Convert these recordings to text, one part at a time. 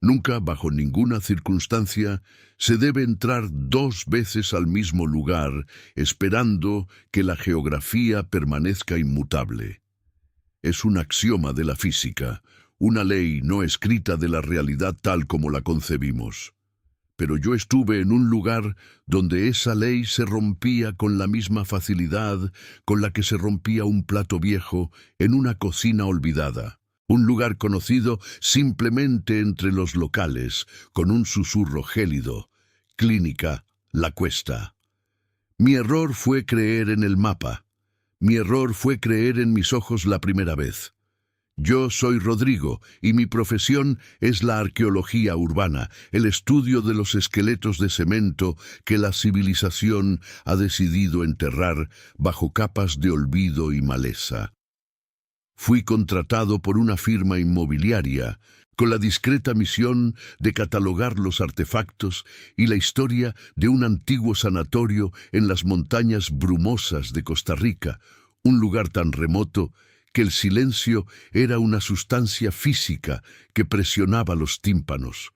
Nunca, bajo ninguna circunstancia, se debe entrar dos veces al mismo lugar esperando que la geografía permanezca inmutable. Es un axioma de la física, una ley no escrita de la realidad tal como la concebimos. Pero yo estuve en un lugar donde esa ley se rompía con la misma facilidad con la que se rompía un plato viejo en una cocina olvidada. Un lugar conocido simplemente entre los locales, con un susurro gélido. Clínica La Cuesta. Mi error fue creer en el mapa. Mi error fue creer en mis ojos la primera vez. Yo soy Rodrigo y mi profesión es la arqueología urbana, el estudio de los esqueletos de cemento que la civilización ha decidido enterrar bajo capas de olvido y maleza. Fui contratado por una firma inmobiliaria con la discreta misión de catalogar los artefactos y la historia de un antiguo sanatorio en las montañas brumosas de Costa Rica, un lugar tan remoto que el silencio era una sustancia física que presionaba los tímpanos.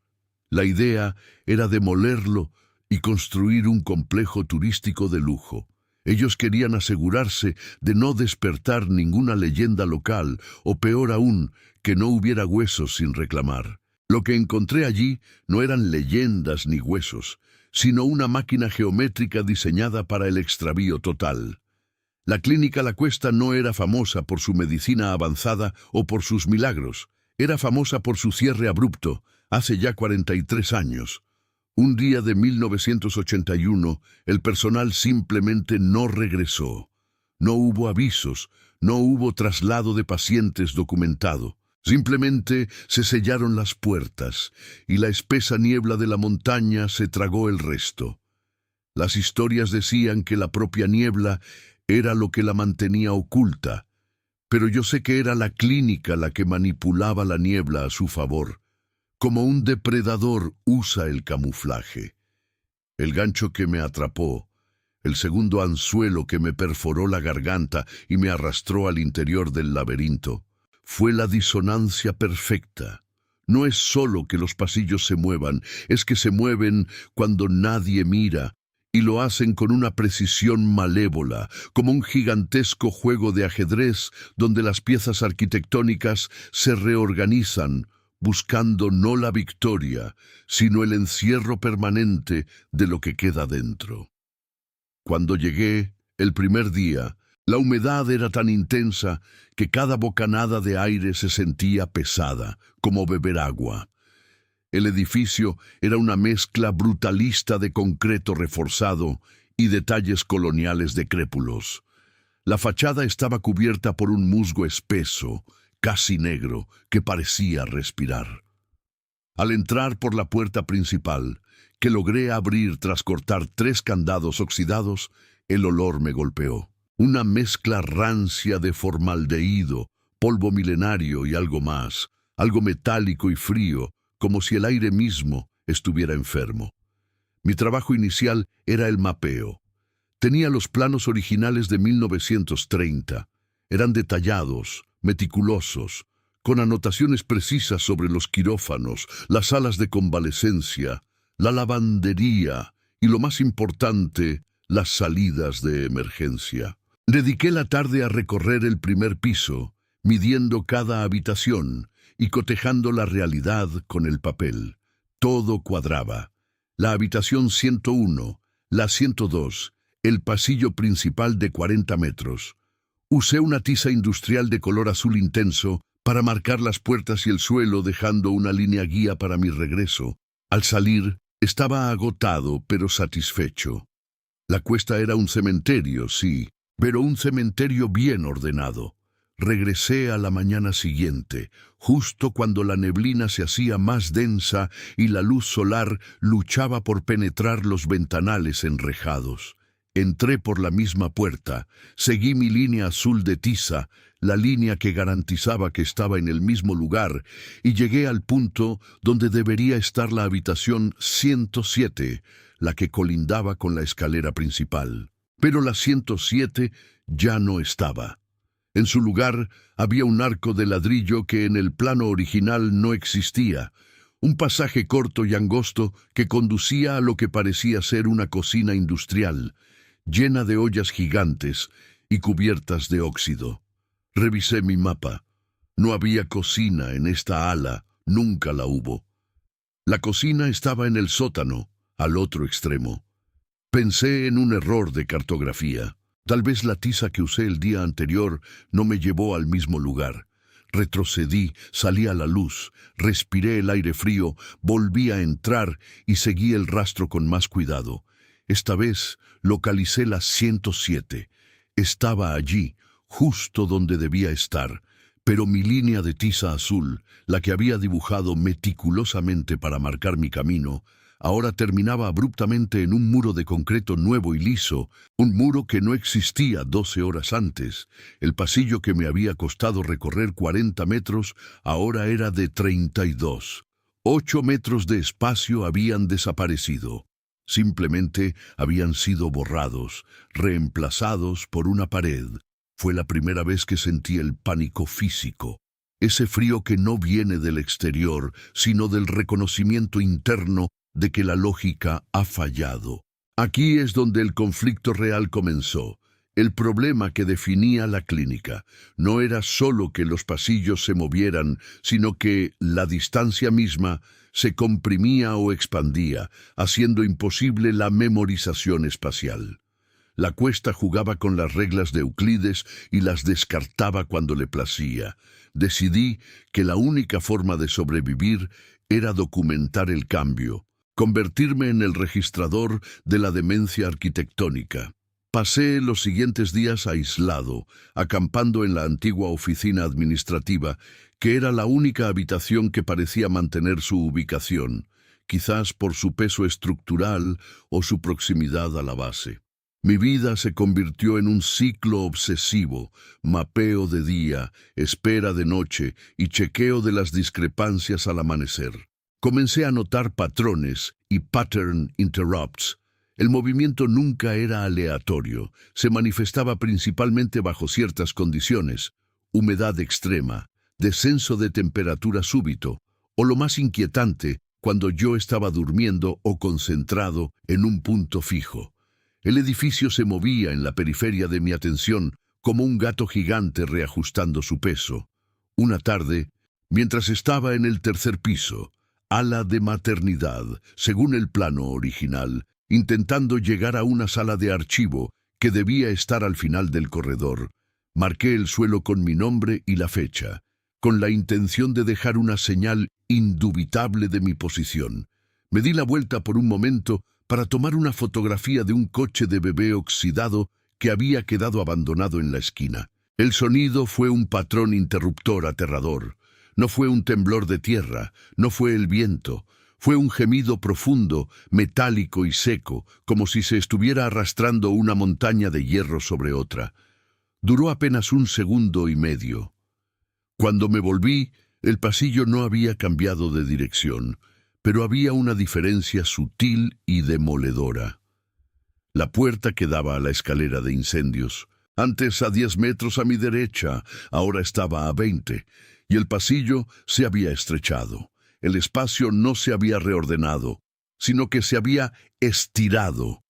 La idea era demolerlo y construir un complejo turístico de lujo. Ellos querían asegurarse de no despertar ninguna leyenda local, o peor aún, que no hubiera huesos sin reclamar. Lo que encontré allí no eran leyendas ni huesos, sino una máquina geométrica diseñada para el extravío total. La clínica La Cuesta no era famosa por su medicina avanzada o por sus milagros. Era famosa por su cierre abrupto, hace ya 43 años. Un día de 1981, el personal simplemente no regresó. No hubo avisos, no hubo traslado de pacientes documentado. Simplemente se sellaron las puertas y la espesa niebla de la montaña se tragó el resto. Las historias decían que la propia niebla era lo que la mantenía oculta, pero yo sé que era la clínica la que manipulaba la niebla a su favor. Como un depredador usa el camuflaje. El gancho que me atrapó, el segundo anzuelo que me perforó la garganta y me arrastró al interior del laberinto, fue la disonancia perfecta. No es solo que los pasillos se muevan, es que se mueven cuando nadie mira, y lo hacen con una precisión malévola, como un gigantesco juego de ajedrez donde las piezas arquitectónicas se reorganizan, buscando no la victoria, sino el encierro permanente de lo que queda dentro. Cuando llegué, el primer día, la humedad era tan intensa que cada bocanada de aire se sentía pesada, como beber agua. El edificio era una mezcla brutalista de concreto reforzado y detalles coloniales decrépulos. La fachada estaba cubierta por un musgo espeso, casi negro, que parecía respirar. Al entrar por la puerta principal, que logré abrir tras cortar 3 candados oxidados, el olor me golpeó. Una mezcla rancia de formaldehído, polvo milenario y algo más, algo metálico y frío, como si el aire mismo estuviera enfermo. Mi trabajo inicial era el mapeo. Tenía los planos originales de 1930. Eran detallados, meticulosos, con anotaciones precisas sobre los quirófanos, las salas de convalecencia, la lavandería y, lo más importante, las salidas de emergencia. Dediqué la tarde a recorrer el primer piso, midiendo cada habitación y cotejando la realidad con el papel. Todo cuadraba. La habitación 101, la 102, el pasillo principal de 40 metros. Usé una tiza industrial de color azul intenso para marcar las puertas y el suelo, dejando una línea guía para mi regreso. Al salir, estaba agotado pero satisfecho. La Cuesta era un cementerio, sí, pero un cementerio bien ordenado. Regresé a la mañana siguiente, justo cuando la neblina se hacía más densa y la luz solar luchaba por penetrar los ventanales enrejados. Entré por la misma puerta, seguí mi línea azul de tiza, la línea que garantizaba que estaba en el mismo lugar, y llegué al punto donde debería estar la habitación 107, la que colindaba con la escalera principal. Pero la 107 ya no estaba. En su lugar había un arco de ladrillo que en el plano original no existía, Un pasaje corto y angosto que conducía a lo que parecía ser una cocina industrial, llena de ollas gigantes y cubiertas de óxido. Revisé mi mapa. No había cocina en esta ala, nunca la hubo. La cocina estaba en el sótano, al otro extremo. Pensé en un error de cartografía. Tal vez la tiza que usé el día anterior no me llevó al mismo lugar. Retrocedí, salí a la luz, respiré el aire frío, volví a entrar y seguí el rastro con más cuidado. Esta vez localicé la 107. Estaba allí, justo donde debía estar, pero mi línea de tiza azul, la que había dibujado meticulosamente para marcar mi camino, ahora terminaba abruptamente en un muro de concreto nuevo y liso, un muro que no existía 12 horas antes. El pasillo que me había costado recorrer 40 metros ahora era de 32. 8 metros de espacio habían desaparecido. Simplemente habían sido borrados, reemplazados por una pared. Fue la primera vez que sentí el pánico físico. Ese frío que no viene del exterior, sino del reconocimiento interno de que la lógica ha fallado. Aquí es donde el conflicto real comenzó. El problema que definía la clínica no era solo que los pasillos se movieran, sino que la distancia misma se comprimía o expandía, haciendo imposible la memorización espacial. La cuesta jugaba con las reglas de Euclides y las descartaba cuando le placía. Decidí que la única forma de sobrevivir era documentar el cambio, convertirme en el registrador de la demencia arquitectónica. Pasé los siguientes días aislado, acampando en la antigua oficina administrativa, que era la única habitación que parecía mantener su ubicación, quizás por su peso estructural o su proximidad a la base. Mi vida se convirtió en un ciclo obsesivo, mapeo de día, espera de noche y chequeo de las discrepancias al amanecer. Comencé a notar patrones y pattern interrupts. El movimiento nunca era aleatorio, se manifestaba principalmente bajo ciertas condiciones: humedad extrema, descenso de temperatura súbito, o lo más inquietante, cuando yo estaba durmiendo o concentrado en un punto fijo. El edificio se movía en la periferia de mi atención como un gato gigante reajustando su peso. Una tarde, mientras estaba en el tercer piso, ala de maternidad, según el plano original, intentando llegar a una sala de archivo que debía estar al final del corredor, marqué el suelo con mi nombre y la fecha, con la intención de dejar una señal indubitable de mi posición. Me di la vuelta por un momento para tomar una fotografía de un coche de bebé oxidado que había quedado abandonado en la esquina. El sonido fue un patrón interruptor aterrador. No fue un temblor de tierra, no fue el viento. Fue un gemido profundo, metálico y seco, como si se estuviera arrastrando una montaña de hierro sobre otra. Duró apenas 1,5 segundos. Cuando me volví, el pasillo no había cambiado de dirección, pero había una diferencia sutil y demoledora. La puerta que daba a la escalera de incendios, antes a 10 metros a mi derecha, ahora estaba a 20, y el pasillo se había estrechado. El espacio no se había reordenado, sino que se había estirado,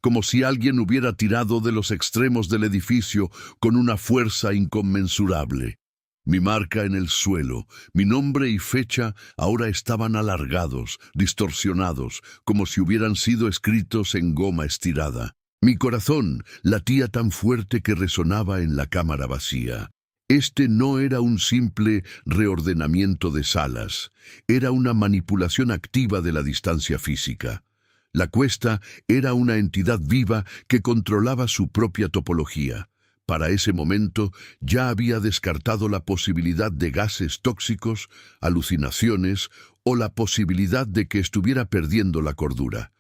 como si alguien hubiera tirado de los extremos del edificio con una fuerza inconmensurable. Mi marca en el suelo, mi nombre y fecha ahora estaban alargados, distorsionados, como si hubieran sido escritos en goma estirada. Mi corazón latía tan fuerte que resonaba en la cámara vacía. Este no era un simple reordenamiento de salas, era una manipulación activa de la distancia física. La cuesta era una entidad viva que controlaba su propia topología. Para ese momento ya había descartado la posibilidad de gases tóxicos, alucinaciones o la posibilidad de que estuviera perdiendo la cordura.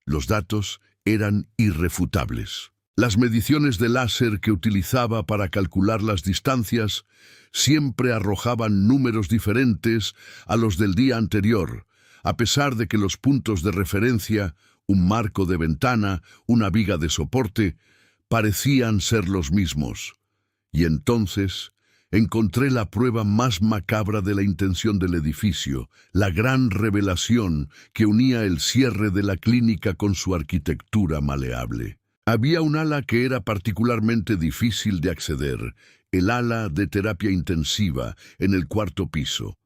Los datos eran irrefutables. Las mediciones de láser que utilizaba para calcular las distancias siempre arrojaban números diferentes a los del día anterior, a pesar de que los puntos de referencia, un marco de ventana, una viga de soporte, parecían ser los mismos. Y entonces Encontré la prueba más macabra de la intención del edificio, la gran revelación que unía el cierre de la clínica con su arquitectura maleable. Había un ala que era particularmente difícil de acceder, el ala de terapia intensiva en el cuarto piso.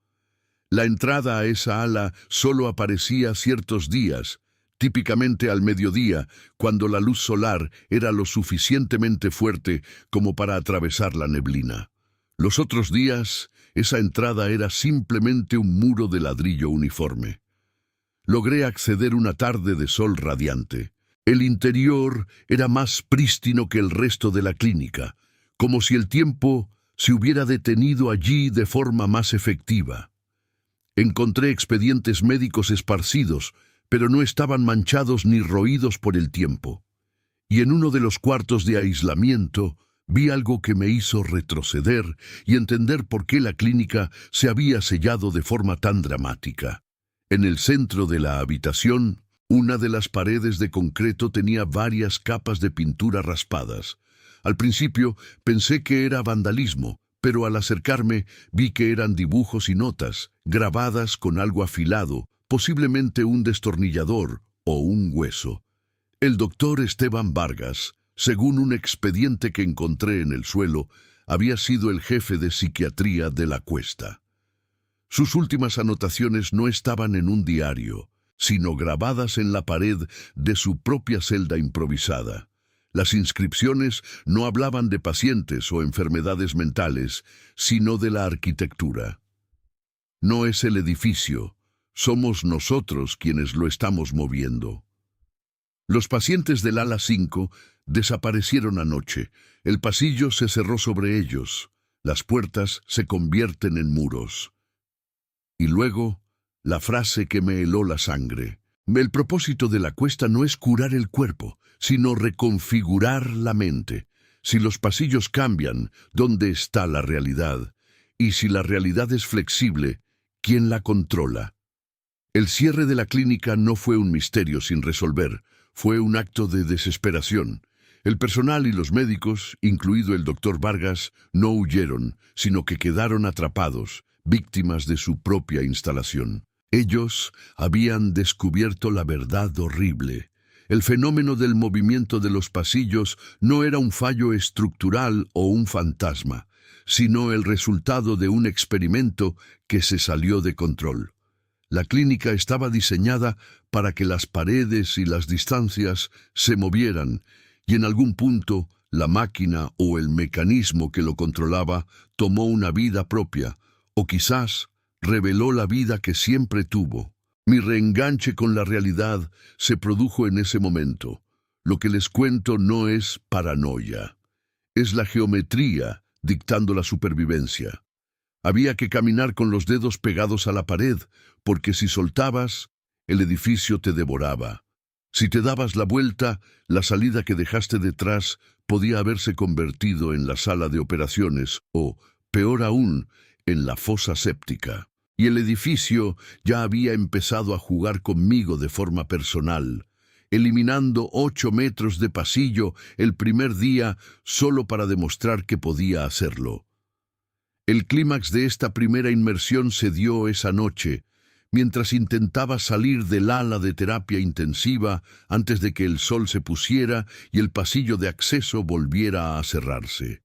La entrada a esa ala solo aparecía ciertos días, típicamente al mediodía, cuando la luz solar era lo suficientemente fuerte como para atravesar la neblina. Los otros días, esa entrada era simplemente un muro de ladrillo uniforme. Logré acceder una tarde de sol radiante. El interior era más prístino que el resto de la clínica, como si el tiempo se hubiera detenido allí de forma más efectiva. Encontré expedientes médicos esparcidos, pero no estaban manchados ni roídos por el tiempo. Y en uno de los cuartos de aislamiento vi algo que me hizo retroceder y entender por qué la clínica se había sellado de forma tan dramática. En el centro de la habitación, una de las paredes de concreto tenía varias capas de pintura raspadas. Al principio pensé que era vandalismo, pero al acercarme vi que eran dibujos y notas, grabadas con algo afilado, posiblemente un destornillador o un hueso. El doctor Esteban Vargas, según un expediente que encontré en el suelo, había sido el jefe de psiquiatría de la Cuesta. Sus últimas anotaciones no estaban en un diario, sino grabadas en la pared de su propia celda improvisada. Las inscripciones no hablaban de pacientes o enfermedades mentales, sino de la arquitectura. No es el edificio, somos nosotros quienes lo estamos moviendo. Los pacientes del ala 5 desaparecieron anoche. El pasillo se cerró sobre ellos. Las puertas se convierten en muros. Y luego, la frase que me heló la sangre. El propósito de la Cuesta no es curar el cuerpo, sino reconfigurar la mente. Si los pasillos cambian, ¿dónde está la realidad? Y si la realidad es flexible, ¿quién la controla? El cierre de la clínica no fue un misterio sin resolver, fue un acto de desesperación. El personal y los médicos, incluido el doctor Vargas, no huyeron, sino que quedaron atrapados, víctimas de su propia instalación. Ellos habían descubierto la verdad horrible. El fenómeno del movimiento de los pasillos no era un fallo estructural o un fantasma, sino el resultado de un experimento que se salió de control. La clínica estaba diseñada para que las paredes y las distancias se movieran, y en algún punto la máquina o el mecanismo que lo controlaba tomó una vida propia, o quizás reveló la vida que siempre tuvo. Mi reenganche con la realidad se produjo en ese momento. Lo que les cuento no es paranoia, es la geometría dictando la supervivencia. Había que caminar con los dedos pegados a la pared, porque si soltabas, el edificio te devoraba. Si te dabas la vuelta, la salida que dejaste detrás podía haberse convertido en la sala de operaciones o, peor aún, en la fosa séptica. Y el edificio ya había empezado a jugar conmigo de forma personal, eliminando 8 metros de pasillo el primer día solo para demostrar que podía hacerlo. El clímax de esta primera inmersión se dio esa noche, mientras intentaba salir del ala de terapia intensiva antes de que el sol se pusiera y el pasillo de acceso volviera a cerrarse.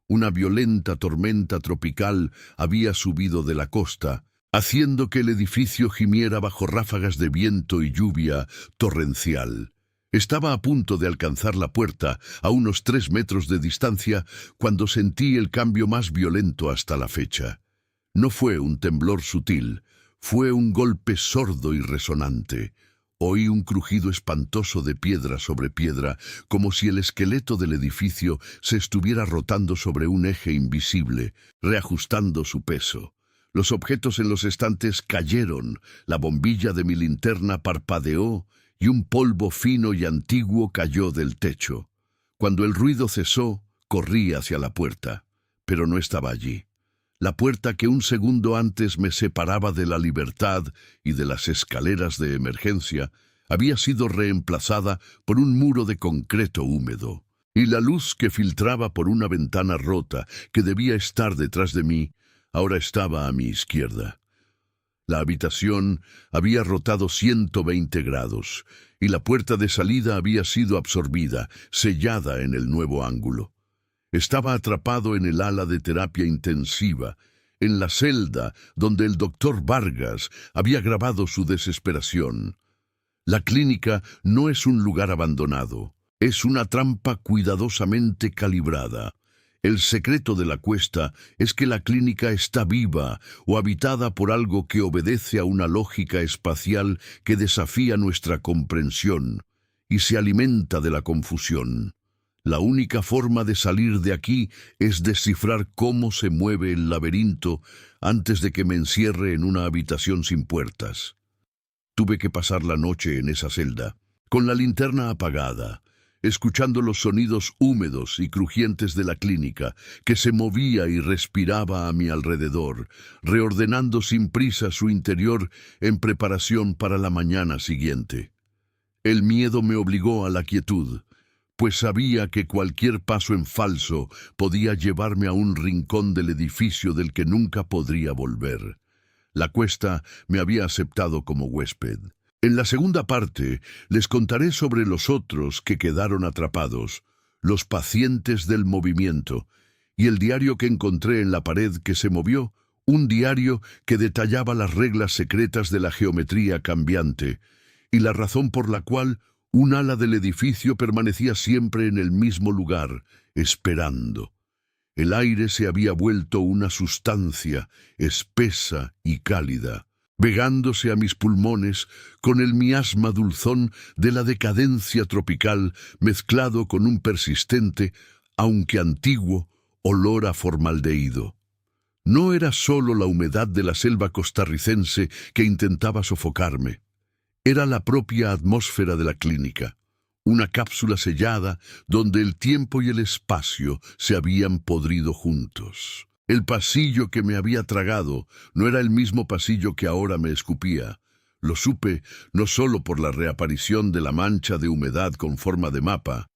Una violenta tormenta tropical había subido de la costa, haciendo que el edificio gimiera bajo ráfagas de viento y lluvia torrencial. Estaba a punto de alcanzar la puerta, a unos 3 metros de distancia, cuando sentí el cambio más violento hasta la fecha. No fue un temblor sutil, fue un golpe sordo y resonante. Oí un crujido espantoso de piedra sobre piedra, como si el esqueleto del edificio se estuviera rotando sobre un eje invisible, reajustando su peso. Los objetos en los estantes cayeron, la bombilla de mi linterna parpadeó y un polvo fino y antiguo cayó del techo. Cuando el ruido cesó, corrí hacia la puerta, pero no estaba allí. La puerta que un segundo antes me separaba de la libertad y de las escaleras de emergencia había sido reemplazada por un muro de concreto húmedo. y la luz que filtraba por una ventana rota, que debía estar detrás de mí, ahora estaba a mi izquierda. La habitación había rotado 120 grados, y la puerta de salida había sido absorbida, sellada en el nuevo ángulo. Estaba atrapado en el ala de terapia intensiva, en la celda donde el doctor Vargas había grabado su desesperación. La clínica no es un lugar abandonado, es una trampa cuidadosamente calibrada. El secreto de la cuesta es que la clínica está viva o habitada por algo que obedece a una lógica espacial que desafía nuestra comprensión y se alimenta de la confusión. La única forma de salir de aquí es descifrar cómo se mueve el laberinto antes de que me encierre en una habitación sin puertas. Tuve que pasar la noche en esa celda, con la linterna apagada, escuchando los sonidos húmedos y crujientes de la clínica, que se movía y respiraba a mi alrededor, reordenando sin prisa su interior en preparación para la mañana siguiente. El miedo me obligó a la quietud, pues sabía que cualquier paso en falso podía llevarme a un rincón del edificio del que nunca podría volver. La cuesta me había aceptado como huésped. En la segunda parte les contaré sobre los otros que quedaron atrapados, los pacientes del movimiento, y el diario que encontré en la pared que se movió, un diario que detallaba las reglas secretas de la geometría cambiante, y la razón por la cual un ala del edificio permanecía siempre en el mismo lugar, esperando. El aire se había vuelto una sustancia espesa y cálida, pegándose a mis pulmones con el miasma dulzón de la decadencia tropical mezclado con un persistente, aunque antiguo, olor a formaldehído. No era solo la humedad de la selva costarricense que intentaba sofocarme. Era la propia atmósfera de la clínica, una cápsula sellada donde el tiempo y el espacio se habían podrido juntos. El pasillo que me había tragado no era el mismo pasillo que ahora me escupía. Lo supe no solo por la reaparición de la mancha de humedad con forma de mapa,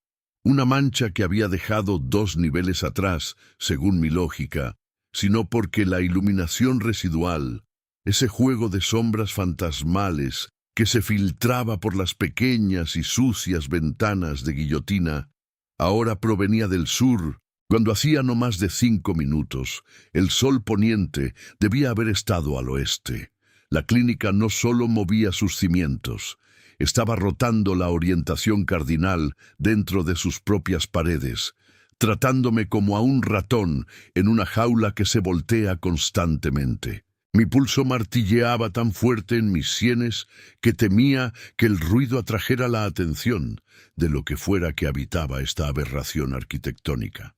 una mancha que había dejado 2 niveles atrás, según mi lógica, sino porque la iluminación residual, ese juego de sombras fantasmales que se filtraba por las pequeñas y sucias ventanas de guillotina, ahora provenía del sur. Cuando hacía no más de 5 minutos, el sol poniente debía haber estado al oeste. La clínica no solo movía sus cimientos, estaba rotando la orientación cardinal dentro de sus propias paredes, tratándome como a un ratón en una jaula que se voltea constantemente. Mi pulso martilleaba tan fuerte en mis sienes que temía que el ruido atrajera la atención de lo que fuera que habitaba esta aberración arquitectónica.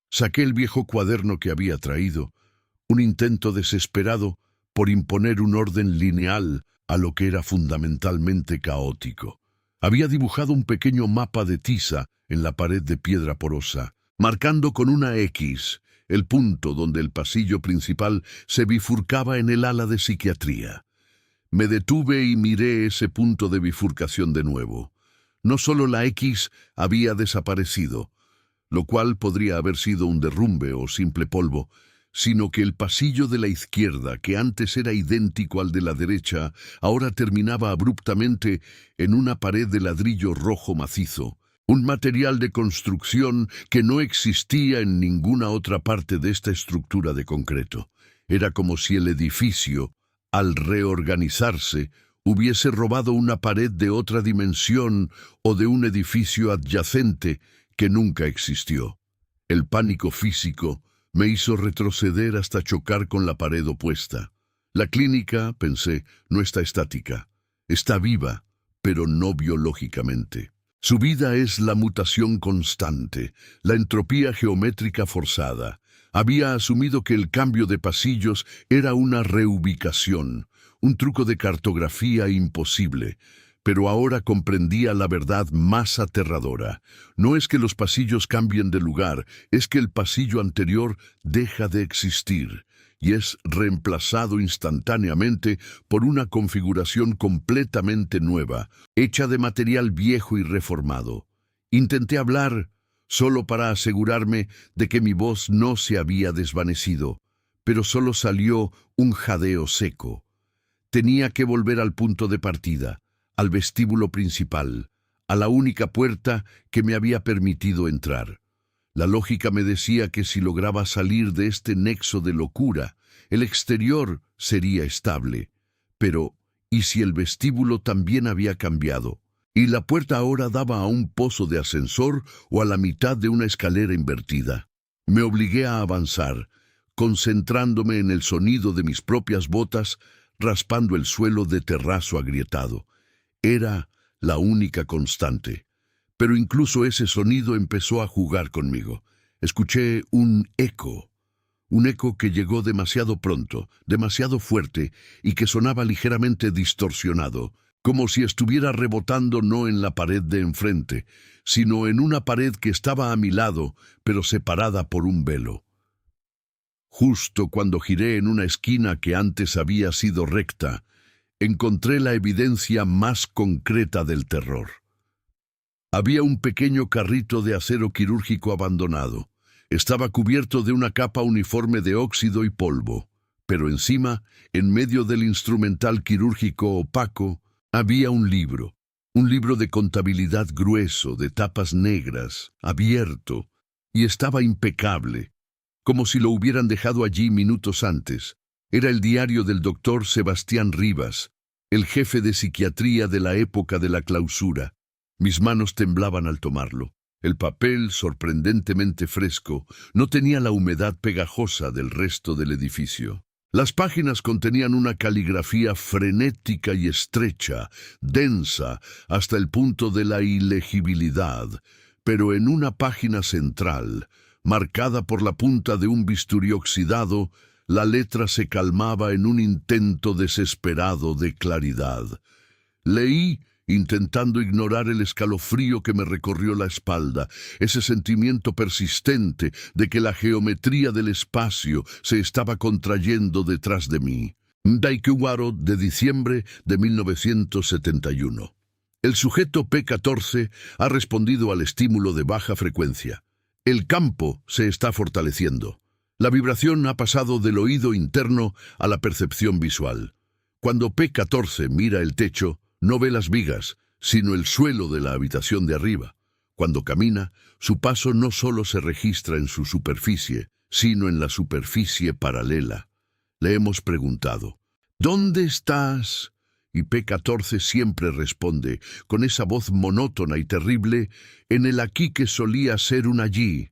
Saqué el viejo cuaderno que había traído, un intento desesperado por imponer un orden lineal a lo que era fundamentalmente caótico. Había dibujado un pequeño mapa de tiza en la pared de piedra porosa, marcando con una X el punto donde el pasillo principal se bifurcaba en el ala de psiquiatría. Me detuve y miré ese punto de bifurcación de nuevo. No solo la X había desaparecido, lo cual podría haber sido un derrumbe o simple polvo, sino que el pasillo de la izquierda, que antes era idéntico al de la derecha, ahora terminaba abruptamente en una pared de ladrillo rojo macizo, un material de construcción que no existía en ninguna otra parte de esta estructura de concreto. Era como si el edificio, al reorganizarse, hubiese robado una pared de otra dimensión o de un edificio adyacente que nunca existió. El pánico físico me hizo retroceder hasta chocar con la pared opuesta. La clínica, pensé, no está estática. Está viva, pero no biológicamente. Su vida es la mutación constante, la entropía geométrica forzada. Había asumido que el cambio de pasillos era una reubicación, un truco de cartografía imposible, pero ahora comprendía la verdad más aterradora. No es que los pasillos cambien de lugar, es que el pasillo anterior deja de existir y es reemplazado instantáneamente por una configuración completamente nueva, hecha de material viejo y reformado. Intenté hablar solo para asegurarme de que mi voz no se había desvanecido, pero solo salió un jadeo seco. Tenía que volver al punto de partida, al vestíbulo principal, a la única puerta que me había permitido entrar. La lógica me decía que si lograba salir de este nexo de locura, el exterior sería estable. Pero, ¿y si el vestíbulo también había cambiado? ¿Y la puerta ahora daba a un pozo de ascensor o a la mitad de una escalera invertida? Me obligué a avanzar, concentrándome en el sonido de mis propias botas raspando el suelo de terrazo agrietado. Era la única constante. Pero incluso ese sonido empezó a jugar conmigo. Escuché un eco que llegó demasiado pronto, demasiado fuerte, y que sonaba ligeramente distorsionado, como si estuviera rebotando no en la pared de enfrente, sino en una pared que estaba a mi lado, pero separada por un velo. Justo cuando giré en una esquina que antes había sido recta, encontré la evidencia más concreta del terror. Había un pequeño carrito de acero quirúrgico abandonado. Estaba cubierto de una capa uniforme de óxido y polvo, pero encima, en medio del instrumental quirúrgico opaco, había un libro de contabilidad grueso, de tapas negras, abierto, y estaba impecable, como si lo hubieran dejado allí minutos antes. Era el diario del doctor Sebastián Rivas, el jefe de psiquiatría de la época de la clausura. Mis manos temblaban al tomarlo. El papel, sorprendentemente fresco, no tenía la humedad pegajosa del resto del edificio. Las páginas contenían una caligrafía frenética y estrecha, densa, hasta el punto de la ilegibilidad, pero en una página central, marcada por la punta de un bisturí oxidado, la letra se calmaba en un intento desesperado de claridad. Leí, intentando ignorar el escalofrío que me recorrió la espalda, ese sentimiento persistente de que la geometría del espacio se estaba contrayendo detrás de mí. Daikuwaro, de diciembre de 1971. El sujeto P14 ha respondido al estímulo de baja frecuencia. El campo se está fortaleciendo. La vibración ha pasado del oído interno a la percepción visual. Cuando P14 mira el techo, no ve las vigas, sino el suelo de la habitación de arriba. Cuando camina, su paso no solo se registra en su superficie, sino en la superficie paralela. Le hemos preguntado, ¿dónde estás? Y P14 siempre responde, con esa voz monótona y terrible, en el aquí que solía ser un allí.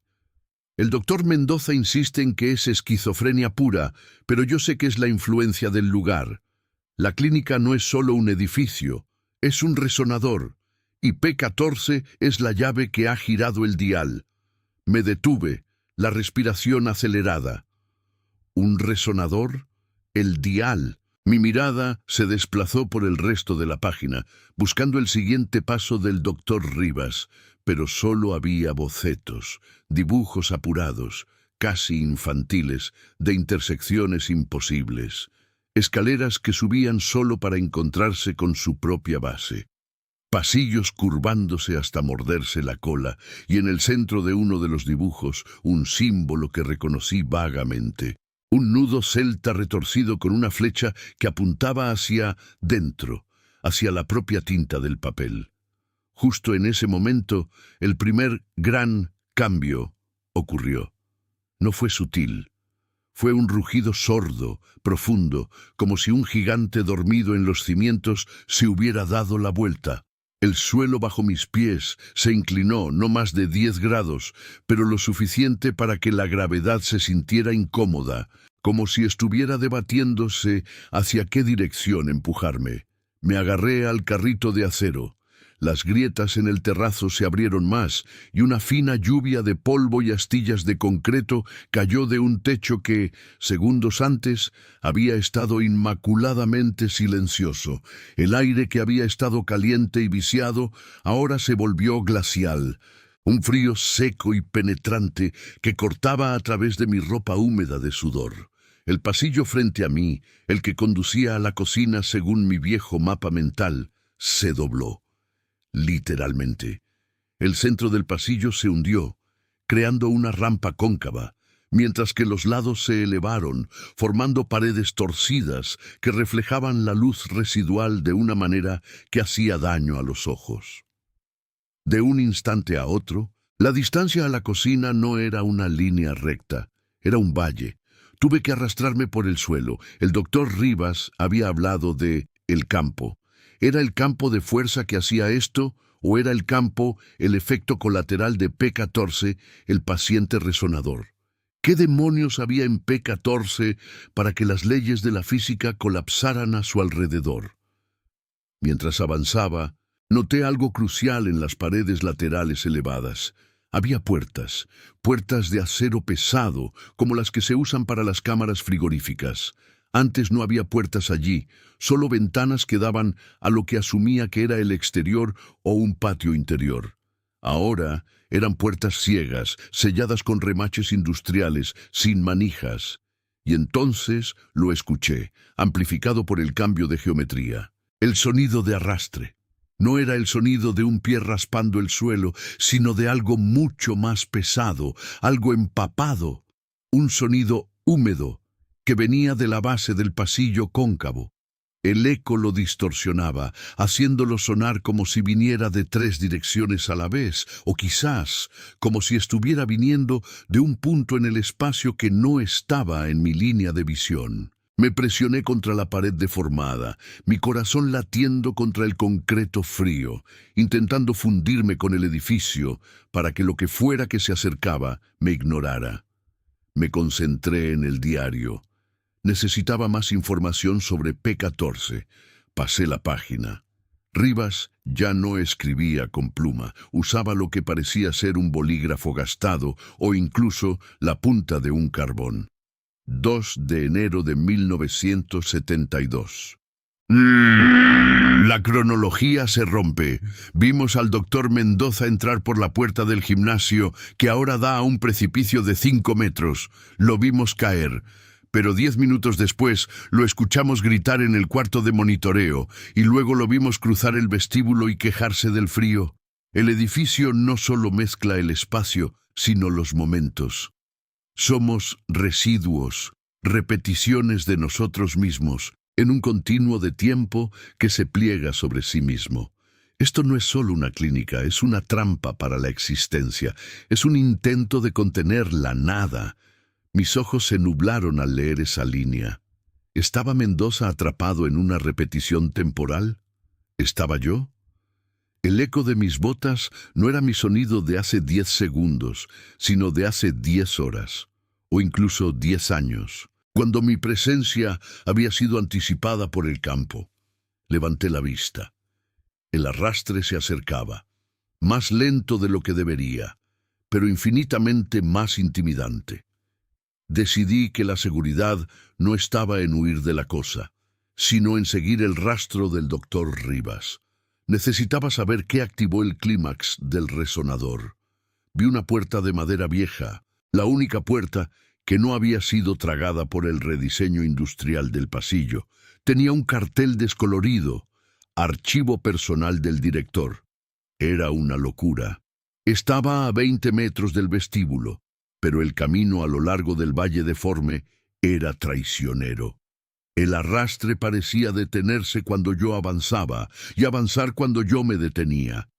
El doctor Mendoza insiste en que es esquizofrenia pura, pero yo sé que es la influencia del lugar. La clínica no es solo un edificio, es un resonador, y P14 es la llave que ha girado el dial. Me detuve, la respiración acelerada. ¿Un resonador? El dial. Mi mirada se desplazó por el resto de la página, buscando el siguiente paso del doctor Rivas, pero solo había bocetos, dibujos apurados, casi infantiles, de intersecciones imposibles. Escaleras que subían solo para encontrarse con su propia base. Pasillos curvándose hasta morderse la cola, y en el centro de uno de los dibujos, un símbolo que reconocí vagamente. Un nudo celta retorcido con una flecha que apuntaba hacia dentro, hacia la propia tinta del papel. Justo en ese momento, el primer gran cambio ocurrió. No fue sutil. Fue un rugido sordo, profundo, como si un gigante dormido en los cimientos se hubiera dado la vuelta. El suelo bajo mis pies se inclinó no más de 10 grados, pero lo suficiente para que la gravedad se sintiera incómoda, como si estuviera debatiéndose hacia qué dirección empujarme. Me agarré al carrito de acero. Las grietas en el terrazo se abrieron más, y una fina lluvia de polvo y astillas de concreto cayó de un techo que, segundos antes, había estado inmaculadamente silencioso. El aire que había estado caliente y viciado, ahora se volvió glacial. Un frío seco y penetrante que cortaba a través de mi ropa húmeda de sudor. El pasillo frente a mí, el que conducía a la cocina según mi viejo mapa mental, se dobló. Literalmente. El centro del pasillo se hundió, creando una rampa cóncava, mientras que los lados se elevaron, formando paredes torcidas que reflejaban la luz residual de una manera que hacía daño a los ojos. De un instante a otro, la distancia a la cocina no era una línea recta, era un valle. Tuve que arrastrarme por el suelo. El doctor Rivas había hablado de el campo. ¿Era el campo de fuerza que hacía esto, o era el campo, el efecto colateral de P14, el paciente resonador? ¿Qué demonios había en P14 para que las leyes de la física colapsaran a su alrededor? Mientras avanzaba, noté algo crucial en las paredes laterales elevadas. Había puertas, puertas de acero pesado, como las que se usan para las cámaras frigoríficas. Antes no había puertas allí, solo ventanas que daban a lo que asumía que era el exterior o un patio interior. Ahora eran puertas ciegas, selladas con remaches industriales, sin manijas. Y entonces lo escuché, amplificado por el cambio de geometría. El sonido de arrastre. No era el sonido de un pie raspando el suelo, sino de algo mucho más pesado, algo empapado. Un sonido húmedo que venía de la base del pasillo cóncavo. El eco lo distorsionaba, haciéndolo sonar como si viniera de 3 direcciones a la vez, o quizás como si estuviera viniendo de un punto en el espacio que no estaba en mi línea de visión. Me presioné contra la pared deformada, mi corazón latiendo contra el concreto frío, intentando fundirme con el edificio para que lo que fuera que se acercaba me ignorara. Me concentré en el diario. Necesitaba más información sobre P14. Pasé la página. Rivas ya no escribía con pluma, usaba lo que parecía ser un bolígrafo gastado o incluso la punta de un carbón. 2 de enero de 1972. La cronología se rompe. Vimos al doctor Mendoza entrar por la puerta del gimnasio, que ahora da a un precipicio de 5 metros. Lo vimos caer. Pero 10 minutos después lo escuchamos gritar en el cuarto de monitoreo y luego lo vimos cruzar el vestíbulo y quejarse del frío. El edificio no solo mezcla el espacio, sino los momentos. Somos residuos, repeticiones de nosotros mismos, en un continuo de tiempo que se pliega sobre sí mismo. Esto no es solo una clínica, es una trampa para la existencia, es un intento de contener la nada. Mis ojos se nublaron al leer esa línea. ¿Estaba Mendoza atrapado en una repetición temporal? ¿Estaba yo? El eco de mis botas no era mi sonido de hace 10 segundos, sino de hace 10 horas, o incluso 10 años, cuando mi presencia había sido anticipada por el campo. Levanté la vista. El arrastre se acercaba, más lento de lo que debería, pero infinitamente más intimidante. Decidí que la seguridad no estaba en huir de la cosa, sino en seguir el rastro del doctor Rivas. Necesitaba saber qué activó el clímax del resonador. Vi una puerta de madera vieja, la única puerta que no había sido tragada por el rediseño industrial del pasillo. Tenía un cartel descolorido, archivo personal del director. Era una locura. Estaba a 20 metros del vestíbulo, pero el camino a lo largo del valle deforme era traicionero. El arrastre parecía detenerse cuando yo avanzaba y avanzar cuando yo me detenía.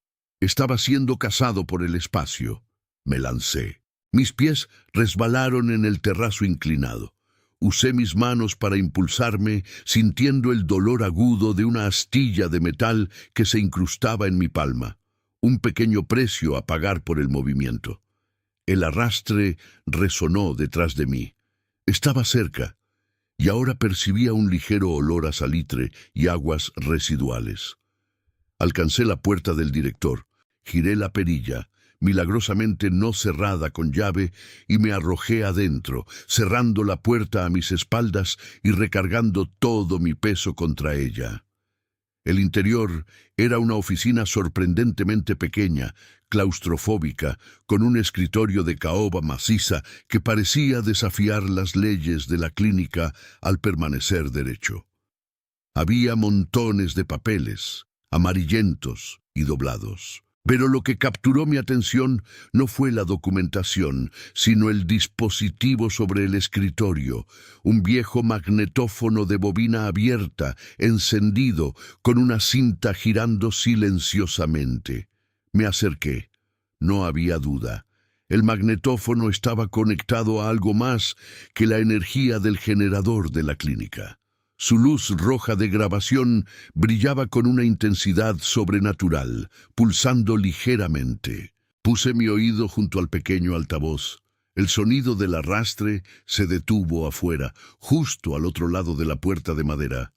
Estaba siendo cazado por el espacio. Me lancé. Mis pies resbalaron en el terrazo inclinado. Usé mis manos para impulsarme, sintiendo el dolor agudo de una astilla de metal que se incrustaba en mi palma. Un pequeño precio a pagar por el movimiento. El arrastre resonó detrás de mí. Estaba cerca, y ahora percibía un ligero olor a salitre y aguas residuales. Alcancé la puerta del director, giré la perilla, milagrosamente no cerrada con llave, y me arrojé adentro, cerrando la puerta a mis espaldas y recargando todo mi peso contra ella. El interior era una oficina sorprendentemente pequeña, claustrofóbica, con un escritorio de caoba maciza que parecía desafiar las leyes de la clínica al permanecer derecho. Había montones de papeles, amarillentos y doblados. Pero lo que capturó mi atención no fue la documentación, sino el dispositivo sobre el escritorio, un viejo magnetófono de bobina abierta, encendido, con una cinta girando silenciosamente. Me acerqué. No había duda. El magnetófono estaba conectado a algo más que la energía del generador de la clínica. Su luz roja de grabación brillaba con una intensidad sobrenatural, pulsando ligeramente. Puse mi oído junto al pequeño altavoz. El sonido del arrastre se detuvo afuera, justo al otro lado de la puerta de madera.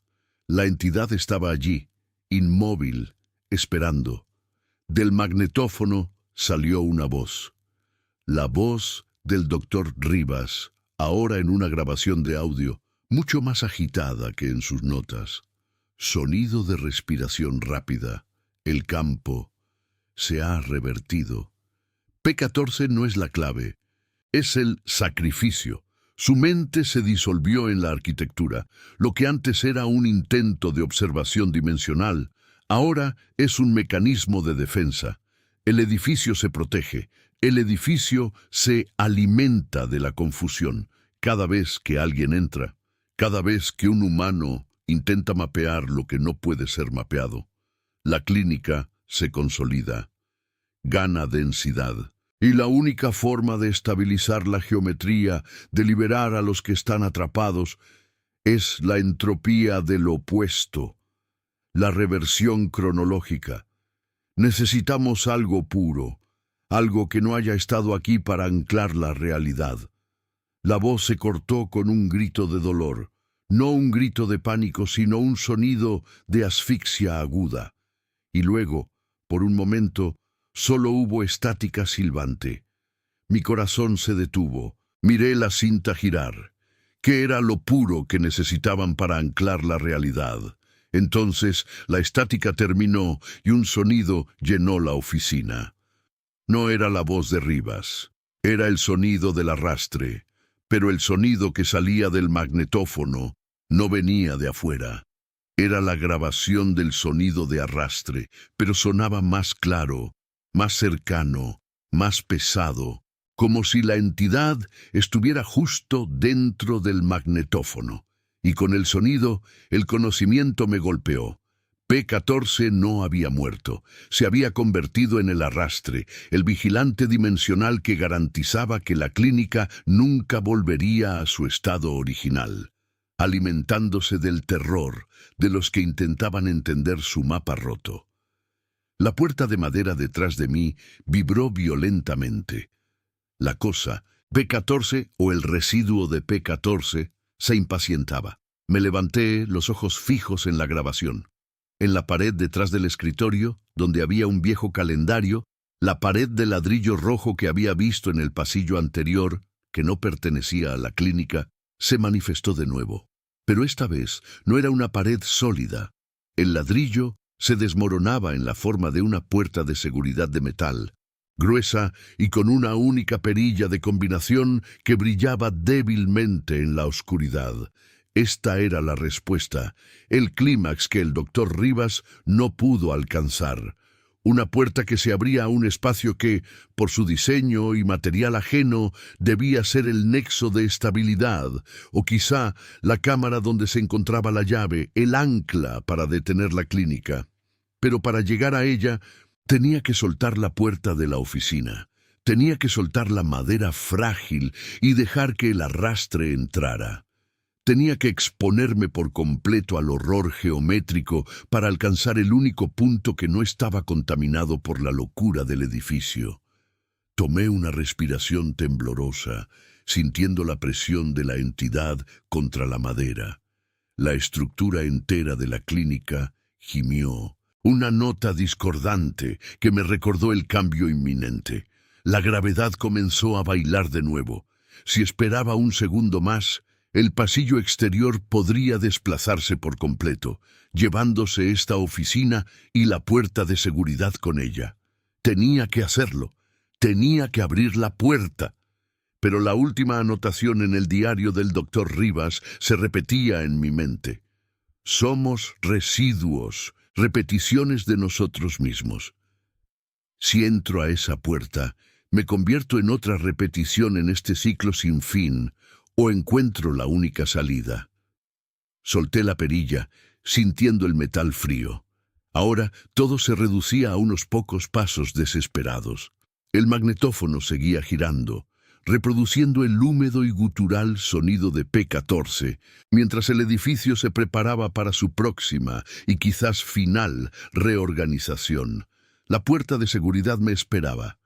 La entidad estaba allí, inmóvil, esperando. Del magnetófono salió una voz. La voz del doctor Rivas, ahora en una grabación de audio, mucho más agitada que en sus notas. Sonido de respiración rápida. El campo se ha revertido. P14 no es la clave, es el sacrificio. Su mente se disolvió en la arquitectura. Lo que antes era un intento de observación dimensional, ahora es un mecanismo de defensa. El edificio se protege, el edificio se alimenta de la confusión cada vez que alguien entra. Cada vez que un humano intenta mapear lo que no puede ser mapeado, la clínica se consolida, gana densidad. Y la única forma de estabilizar la geometría, de liberar a los que están atrapados, es la entropía del opuesto, la reversión cronológica. Necesitamos algo puro, algo que no haya estado aquí para anclar la realidad. La voz se cortó con un grito de dolor, no un grito de pánico, sino un sonido de asfixia aguda. Y luego, por un momento, solo hubo estática silbante. Mi corazón se detuvo. Miré la cinta girar. ¿Qué era lo puro que necesitaban para anclar la realidad? Entonces, la estática terminó y un sonido llenó la oficina. No era la voz de Rivas, era el sonido del arrastre. Pero el sonido que salía del magnetófono no venía de afuera. Era la grabación del sonido de arrastre, pero sonaba más claro, más cercano, más pesado, como si la entidad estuviera justo dentro del magnetófono. Y con el sonido, el conocimiento me golpeó. P14 no había muerto, se había convertido en el arrastre, el vigilante dimensional que garantizaba que la clínica nunca volvería a su estado original, alimentándose del terror de los que intentaban entender su mapa roto. La puerta de madera detrás de mí vibró violentamente. La cosa, P14 o el residuo de P14, se impacientaba. Me levanté, los ojos fijos en la grabación. En la pared detrás del escritorio, donde había un viejo calendario, la pared de ladrillo rojo que había visto en el pasillo anterior, que no pertenecía a la clínica, se manifestó de nuevo. Pero esta vez no era una pared sólida. El ladrillo se desmoronaba en la forma de una puerta de seguridad de metal, gruesa y con una única perilla de combinación que brillaba débilmente en la oscuridad. Esta era la respuesta, el clímax que el doctor Rivas no pudo alcanzar. Una puerta que se abría a un espacio que, por su diseño y material ajeno, debía ser el nexo de estabilidad, o quizá la cámara donde se encontraba la llave, el ancla para detener la clínica. Pero para llegar a ella, tenía que soltar la puerta de la oficina. Tenía que soltar la madera frágil y dejar que el arrastre entrara. Tenía que exponerme por completo al horror geométrico para alcanzar el único punto que no estaba contaminado por la locura del edificio. Tomé una respiración temblorosa, sintiendo la presión de la entidad contra la madera. La estructura entera de la clínica gimió, una nota discordante que me recordó el cambio inminente. La gravedad comenzó a bailar de nuevo. Si esperaba un segundo más, el pasillo exterior podría desplazarse por completo, llevándose esta oficina y la puerta de seguridad con ella. Tenía que hacerlo. Tenía que abrir la puerta. Pero la última anotación en el diario del doctor Rivas se repetía en mi mente. Somos residuos, repeticiones de nosotros mismos. Si entro a esa puerta, me convierto en otra repetición en este ciclo sin fin, o encuentro la única salida. Solté la perilla, sintiendo el metal frío. Ahora todo se reducía a unos pocos pasos desesperados. El magnetófono seguía girando, reproduciendo el húmedo y gutural sonido de P-14, mientras el edificio se preparaba para su próxima y quizás final reorganización. La puerta de seguridad me esperaba,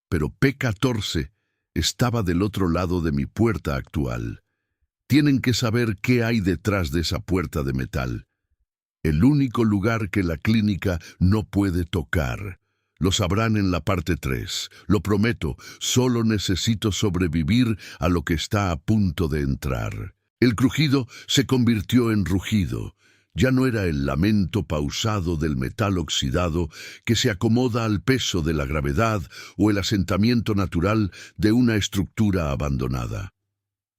pero P-14 estaba del otro lado de mi puerta actual. Tienen que saber qué hay detrás de esa puerta de metal. El único lugar que la clínica no puede tocar. Lo sabrán en la parte 3. Lo prometo, solo necesito sobrevivir a lo que está a punto de entrar. El crujido se convirtió en rugido. Ya no era el lamento pausado del metal oxidado que se acomoda al peso de la gravedad o el asentamiento natural de una estructura abandonada.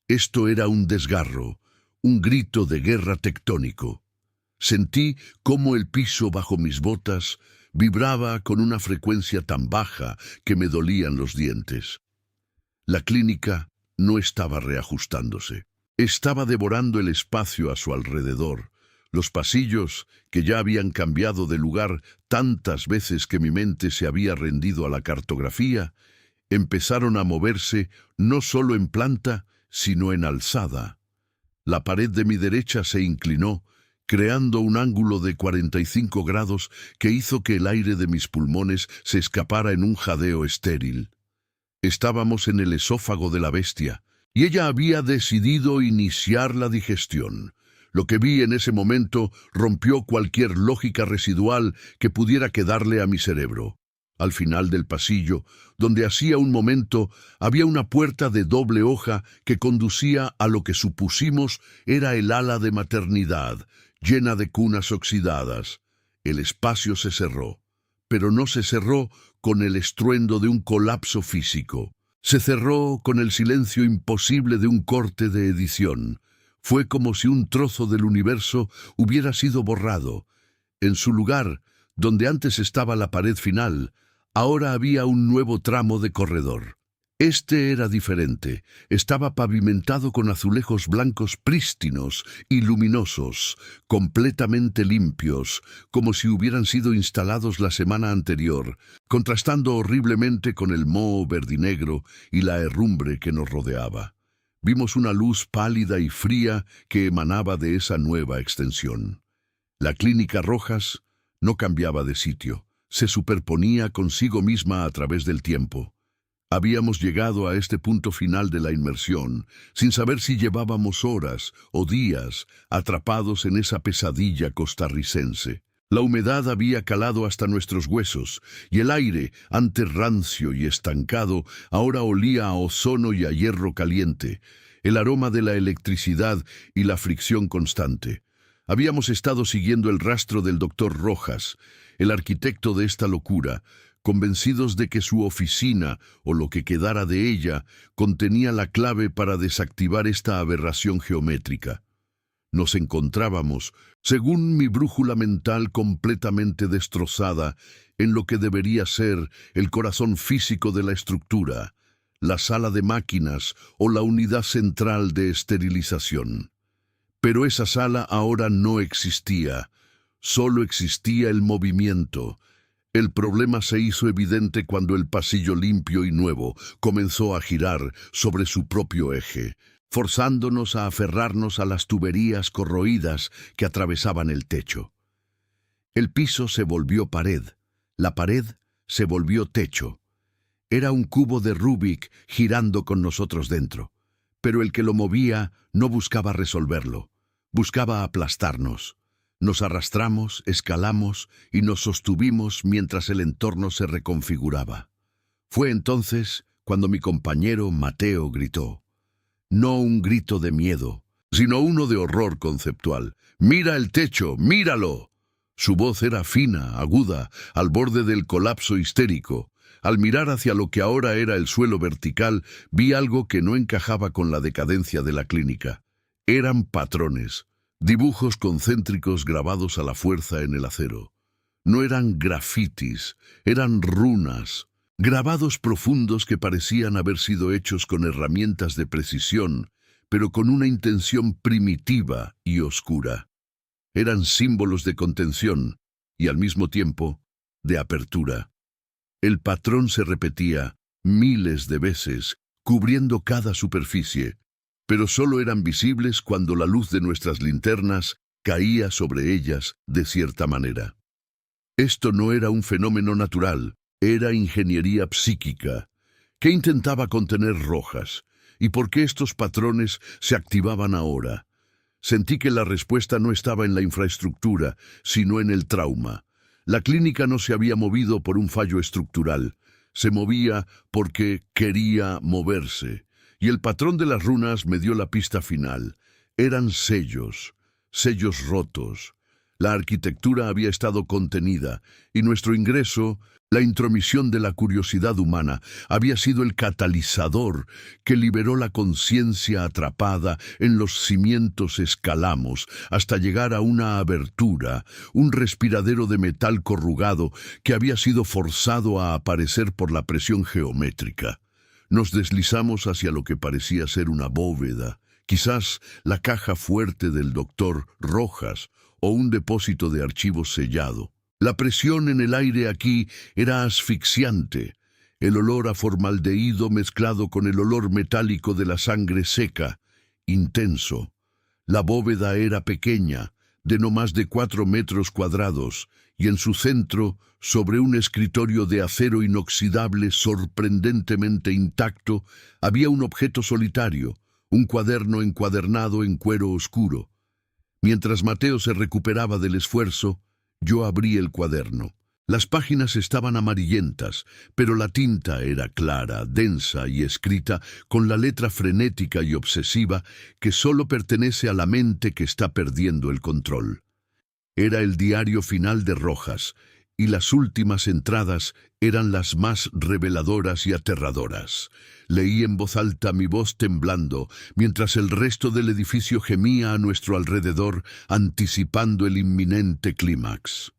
Esto era un desgarro, un grito de guerra tectónico. Sentí cómo el piso bajo mis botas vibraba con una frecuencia tan baja que me dolían los dientes. La clínica no estaba reajustándose. Estaba devorando el espacio a su alrededor. Los pasillos, que ya habían cambiado de lugar tantas veces que mi mente se había rendido a la cartografía, empezaron a moverse no solo en planta, sino en alzada. La pared de mi derecha se inclinó, creando un ángulo de 45 grados que hizo que el aire de mis pulmones se escapara en un jadeo estéril. Estábamos en el esófago de la bestia, y ella había decidido iniciar la digestión. Lo que vi en ese momento rompió cualquier lógica residual que pudiera quedarle a mi cerebro. Al final del pasillo, donde hacía un momento había una puerta de doble hoja que conducía a lo que supusimos era el ala de maternidad, llena de cunas oxidadas. El espacio se cerró, pero no se cerró con el estruendo de un colapso físico. Se cerró con el silencio imposible de un corte de edición. Fue como si un trozo del universo hubiera sido borrado. En su lugar, donde antes estaba la pared final, ahora había un nuevo tramo de corredor. Este era diferente. Estaba pavimentado con azulejos blancos prístinos y luminosos, completamente limpios, como si hubieran sido instalados la semana anterior, contrastando horriblemente con el moho verdinegro y la herrumbre que nos rodeaba. Vimos una luz pálida y fría que emanaba de esa nueva extensión. La clínica Rojas no cambiaba de sitio, se superponía consigo misma a través del tiempo. Habíamos llegado a este punto final de la inmersión, sin saber si llevábamos horas o días atrapados en esa pesadilla costarricense. La humedad había calado hasta nuestros huesos, y el aire, antes rancio y estancado, ahora olía a ozono y a hierro caliente, el aroma de la electricidad y la fricción constante. Habíamos estado siguiendo el rastro del doctor Rojas, el arquitecto de esta locura, convencidos de que su oficina, o lo que quedara de ella, contenía la clave para desactivar esta aberración geométrica. Nos encontrábamos, según mi brújula mental completamente destrozada, en lo que debería ser el corazón físico de la estructura, la sala de máquinas o la unidad central de esterilización. Pero esa sala ahora no existía, solo existía el movimiento. El problema se hizo evidente cuando el pasillo limpio y nuevo comenzó a girar sobre su propio eje, forzándonos a aferrarnos a las tuberías corroídas que atravesaban el techo. El piso se volvió pared, la pared se volvió techo. Era un cubo de Rubik girando con nosotros dentro, pero el que lo movía no buscaba resolverlo, buscaba aplastarnos. Nos arrastramos, escalamos y nos sostuvimos mientras el entorno se reconfiguraba. Fue entonces cuando mi compañero Mateo gritó. No un grito de miedo, sino uno de horror conceptual. ¡Mira el techo! ¡Míralo! Su voz era fina, aguda, al borde del colapso histérico. Al mirar hacia lo que ahora era el suelo vertical, vi algo que no encajaba con la decadencia de la clínica. Eran patrones. Dibujos concéntricos grabados a la fuerza en el acero. No eran grafitis, eran runas, grabados profundos que parecían haber sido hechos con herramientas de precisión, pero con una intención primitiva y oscura. Eran símbolos de contención y, al mismo tiempo, de apertura. El patrón se repetía miles de veces, cubriendo cada superficie, pero solo eran visibles cuando la luz de nuestras linternas caía sobre ellas de cierta manera. Esto no era un fenómeno natural, era ingeniería psíquica. ¿Qué intentaba contener Rojas? ¿Y por qué estos patrones se activaban ahora? Sentí que la respuesta no estaba en la infraestructura, sino en el trauma. La clínica no se había movido por un fallo estructural, se movía porque quería moverse. Y el patrón de las runas me dio la pista final. Eran sellos, sellos rotos. La arquitectura había estado contenida, y nuestro ingreso, la intromisión de la curiosidad humana, había sido el catalizador que liberó la conciencia atrapada en los cimientos escalamos hasta llegar a una abertura, un respiradero de metal corrugado que había sido forzado a aparecer por la presión geométrica. Nos deslizamos hacia lo que parecía ser una bóveda, quizás la caja fuerte del doctor Rojas o un depósito de archivos sellado. La presión en el aire aquí era asfixiante, el olor a formaldehído mezclado con el olor metálico de la sangre seca, intenso. La bóveda era pequeña, de no más de 4 metros cuadrados, y en su centro, sobre un escritorio de acero inoxidable sorprendentemente intacto, había un objeto solitario, un cuaderno encuadernado en cuero oscuro. Mientras Mateo se recuperaba del esfuerzo, yo abrí el cuaderno. Las páginas estaban amarillentas, pero la tinta era clara, densa y escrita con la letra frenética y obsesiva que solo pertenece a la mente que está perdiendo el control. Era el diario final de Rojas, y las últimas entradas eran las más reveladoras y aterradoras. Leí en voz alta, mi voz temblando, mientras el resto del edificio gemía a nuestro alrededor, anticipando el inminente clímax.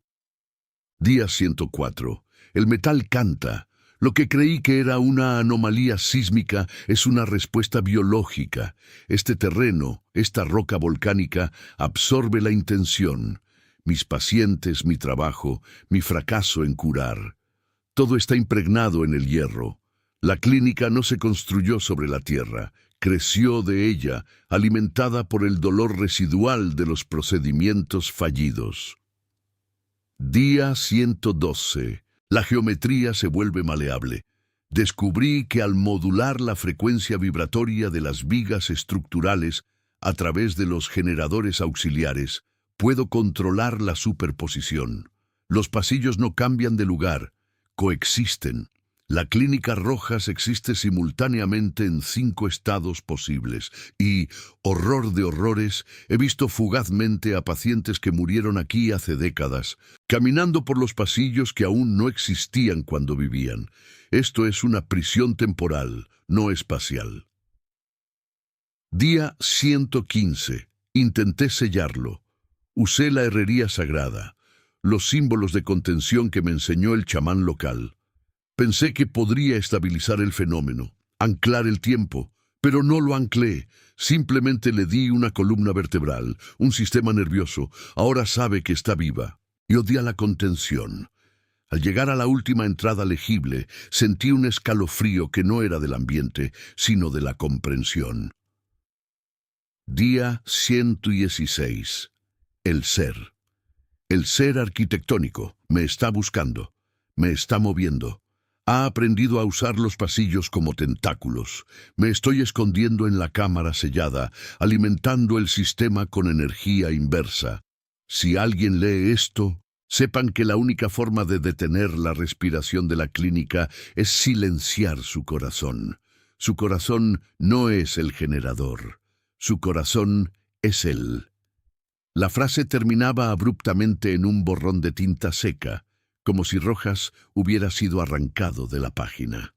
Día 104. El metal canta. Lo que creí que era una anomalía sísmica es una respuesta biológica. Este terreno, esta roca volcánica, absorbe la intención. Mis pacientes, mi trabajo, mi fracaso en curar. Todo está impregnado en el hierro. La clínica no se construyó sobre la tierra, creció de ella, alimentada por el dolor residual de los procedimientos fallidos. Día 112. La geometría se vuelve maleable. Descubrí que al modular la frecuencia vibratoria de las vigas estructurales a través de los generadores auxiliares, puedo controlar la superposición. Los pasillos no cambian de lugar, coexisten. La clínica Rojas existe simultáneamente en 5 estados posibles y, horror de horrores, he visto fugazmente a pacientes que murieron aquí hace décadas, caminando por los pasillos que aún no existían cuando vivían. Esto es una prisión temporal, no espacial. Día 115. Intenté sellarlo. Usé la herrería sagrada, los símbolos de contención que me enseñó el chamán local. Pensé que podría estabilizar el fenómeno, anclar el tiempo, pero no lo anclé. Simplemente le di una columna vertebral, un sistema nervioso. Ahora sabe que está viva. Y odia la contención. Al llegar a la última entrada legible, sentí un escalofrío que no era del ambiente, sino de la comprensión. Día 116. El ser. El ser arquitectónico me está buscando, me está moviendo. Ha aprendido a usar los pasillos como tentáculos. Me estoy escondiendo en la cámara sellada, alimentando el sistema con energía inversa. Si alguien lee esto, sepan que la única forma de detener la respiración de la clínica es silenciar su corazón. Su corazón no es el generador. Su corazón es él. La frase terminaba abruptamente en un borrón de tinta seca, como si Rojas hubiera sido arrancado de la página.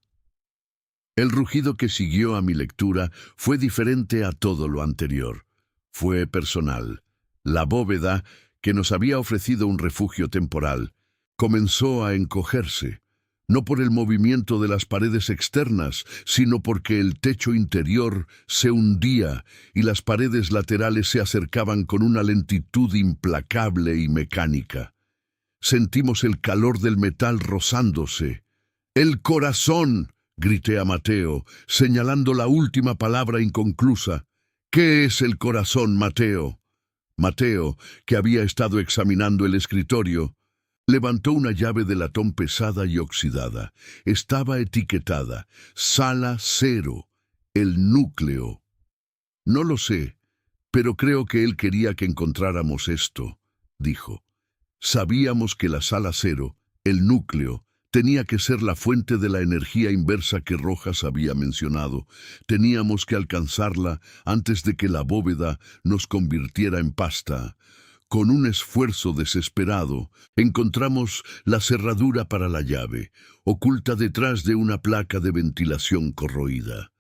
El rugido que siguió a mi lectura fue diferente a todo lo anterior. Fue personal. La bóveda, que nos había ofrecido un refugio temporal, Comenzó a encogerse, no por el movimiento de las paredes externas, sino porque el techo interior se hundía y las paredes laterales se acercaban con una lentitud implacable y mecánica. Sentimos el calor del metal rozándose. ¡El corazón!, grité a Mateo, señalando la última palabra inconclusa. ¿Qué es el corazón, Mateo? Mateo, que había estado examinando el escritorio, levantó una llave de latón pesada y oxidada. Estaba etiquetada Sala 0, el núcleo. No lo sé, pero creo que él quería que encontráramos esto, dijo. Sabíamos que la Sala 0, el núcleo, tenía que ser la fuente de la energía inversa que Rojas había mencionado. Teníamos que alcanzarla antes de que la bóveda nos convirtiera en pasta. Con un esfuerzo desesperado, encontramos la cerradura para la llave, oculta detrás de una placa de ventilación corroída.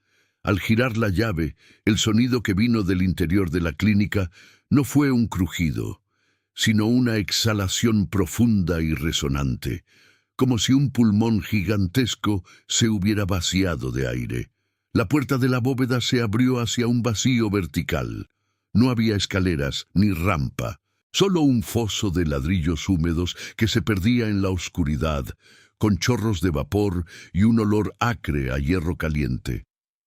Al girar la llave, el sonido que vino del interior de la clínica no fue un crujido, sino una exhalación profunda y resonante, como si un pulmón gigantesco se hubiera vaciado de aire. La puerta de la bóveda se abrió hacia un vacío vertical. No había escaleras ni rampa. Solo un foso de ladrillos húmedos que se perdía en la oscuridad, con chorros de vapor y un olor acre a hierro caliente.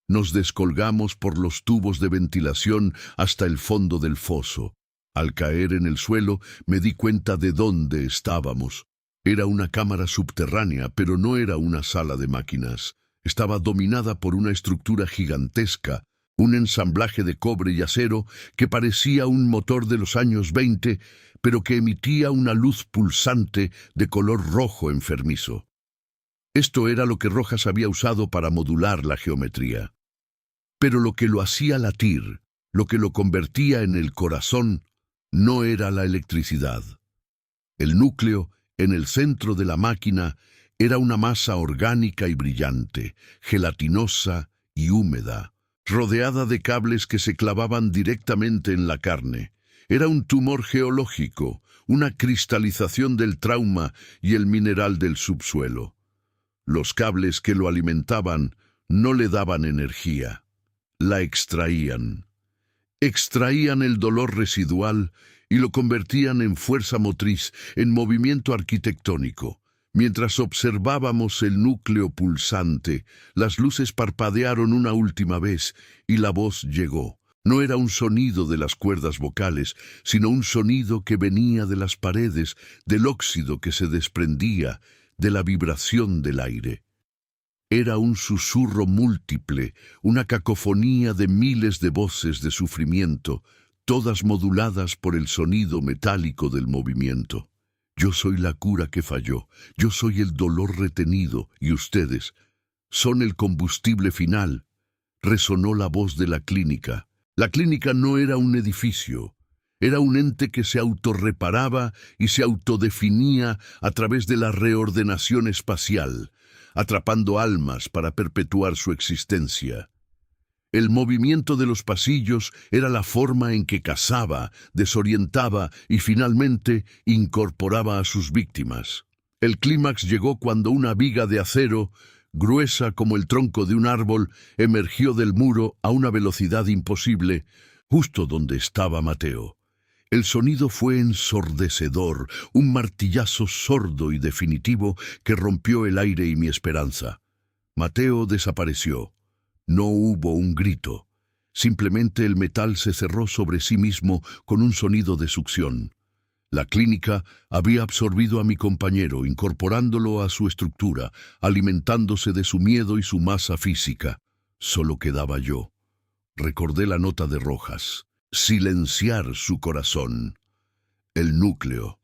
Nos descolgamos por los tubos de ventilación hasta el fondo del foso. Al caer en el suelo me di cuenta de dónde estábamos. Era una cámara subterránea, pero no era una sala de máquinas. Estaba dominada por una estructura gigantesca, un ensamblaje de cobre y acero que parecía un motor de los años 20, pero que emitía una luz pulsante de color rojo enfermizo. Esto era lo que Rojas había usado para modular la geometría. Pero lo que lo hacía latir, lo que lo convertía en el corazón, no era la electricidad. El núcleo, en el centro de la máquina, era una masa orgánica y brillante, gelatinosa y húmeda, rodeada de cables que se clavaban directamente en la carne. Era un tumor geológico, una cristalización del trauma y el mineral del subsuelo. Los cables que lo alimentaban no le daban energía, la extraían. Extraían el dolor residual y lo convertían en fuerza motriz, en movimiento arquitectónico. Mientras observábamos el núcleo pulsante, las luces parpadearon una última vez y la voz llegó. No era un sonido de las cuerdas vocales, sino un sonido que venía de las paredes, del óxido que se desprendía, de la vibración del aire. Era un susurro múltiple, una cacofonía de miles de voces de sufrimiento, todas moduladas por el sonido metálico del movimiento. Yo soy la cura que falló, yo soy el dolor retenido, y ustedes son el combustible final. Resonó la voz de la clínica. La clínica no era un edificio, era un ente que se autorreparaba y se autodefinía a través de la reordenación espacial, atrapando almas para perpetuar su existencia. El movimiento de los pasillos era la forma en que cazaba, desorientaba y finalmente incorporaba a sus víctimas. El clímax llegó cuando una viga de acero, gruesa como el tronco de un árbol, emergió del muro a una velocidad imposible, justo donde estaba Mateo. El sonido fue ensordecedor, un martillazo sordo y definitivo que rompió el aire y mi esperanza. Mateo desapareció. No hubo un grito. Simplemente el metal se cerró sobre sí mismo con un sonido de succión. La clínica había absorbido a mi compañero, incorporándolo a su estructura, alimentándose de su miedo y su masa física. Solo quedaba yo. Recordé la nota de Rojas. Silenciar su corazón. El núcleo.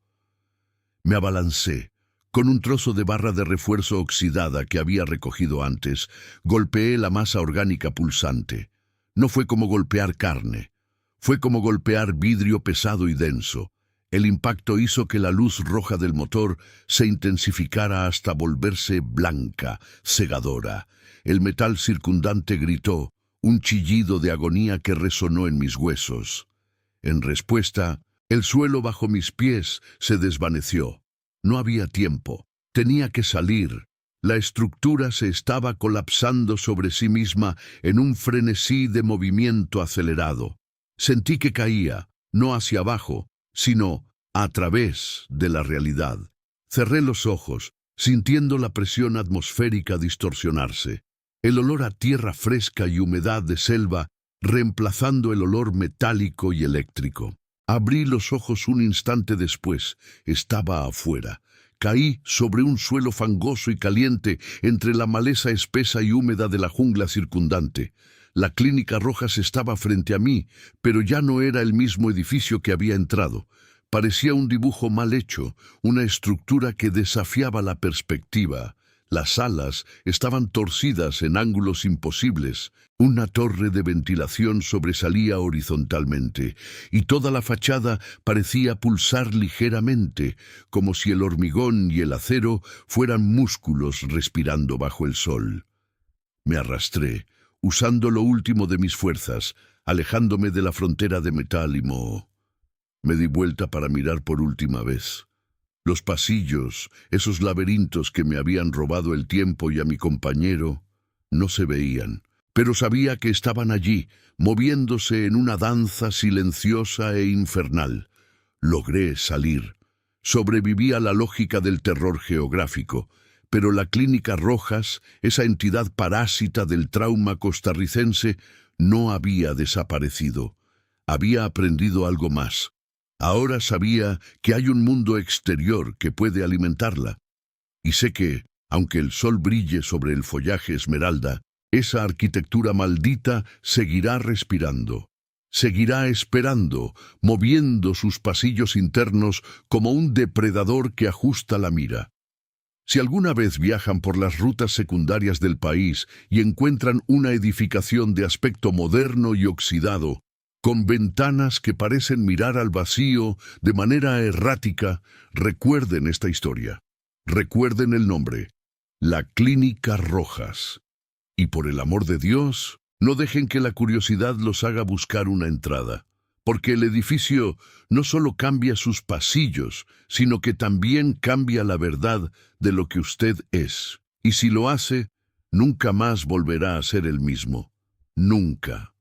Me abalancé. Con un trozo de barra de refuerzo oxidada que había recogido antes, golpeé la masa orgánica pulsante. No fue como golpear carne. Fue como golpear vidrio pesado y denso. El impacto hizo que la luz roja del motor se intensificara hasta volverse blanca, cegadora. El metal circundante gritó, un chillido de agonía que resonó en mis huesos. En respuesta, el suelo bajo mis pies se desvaneció. No había tiempo. Tenía que salir. La estructura se estaba colapsando sobre sí misma en un frenesí de movimiento acelerado. Sentí que caía, no hacia abajo, sino a través de la realidad. Cerré los ojos, sintiendo la presión atmosférica distorsionarse. El olor a tierra fresca y humedad de selva, reemplazando el olor metálico y eléctrico. Abrí los ojos un instante después. Estaba afuera. Caí sobre un suelo fangoso y caliente entre la maleza espesa y húmeda de la jungla circundante. La Clínica Rojas estaba frente a mí, pero ya no era el mismo edificio que había entrado. Parecía un dibujo mal hecho, una estructura que desafiaba la perspectiva. Las alas estaban torcidas en ángulos imposibles. Una torre de ventilación sobresalía horizontalmente, y toda la fachada parecía pulsar ligeramente, como si el hormigón y el acero fueran músculos respirando bajo el sol. Me arrastré, usando lo último de mis fuerzas, alejándome de la frontera de metal y moho. Me di vuelta para mirar por última vez. Los pasillos, esos laberintos que me habían robado el tiempo y a mi compañero, no se veían, pero sabía que estaban allí, moviéndose en una danza silenciosa e infernal. Logré salir. Sobreviví a la lógica del terror geográfico, pero la Clínica Rojas, esa entidad parásita del trauma costarricense, no había desaparecido. Había aprendido algo más. Ahora sabía que hay un mundo exterior que puede alimentarla. Y sé que, aunque el sol brille sobre el follaje esmeralda, esa arquitectura maldita seguirá respirando. Seguirá esperando, moviendo sus pasillos internos como un depredador que ajusta la mira. Si alguna vez viajan por las rutas secundarias del país y encuentran una edificación de aspecto moderno y oxidado, con ventanas que parecen mirar al vacío de manera errática, recuerden esta historia. Recuerden el nombre, la Clínica Rojas. Y por el amor de Dios, no dejen que la curiosidad los haga buscar una entrada, porque el edificio no solo cambia sus pasillos, sino que también cambia la verdad de lo que usted es. Y si lo hace, nunca más volverá a ser el mismo. Nunca.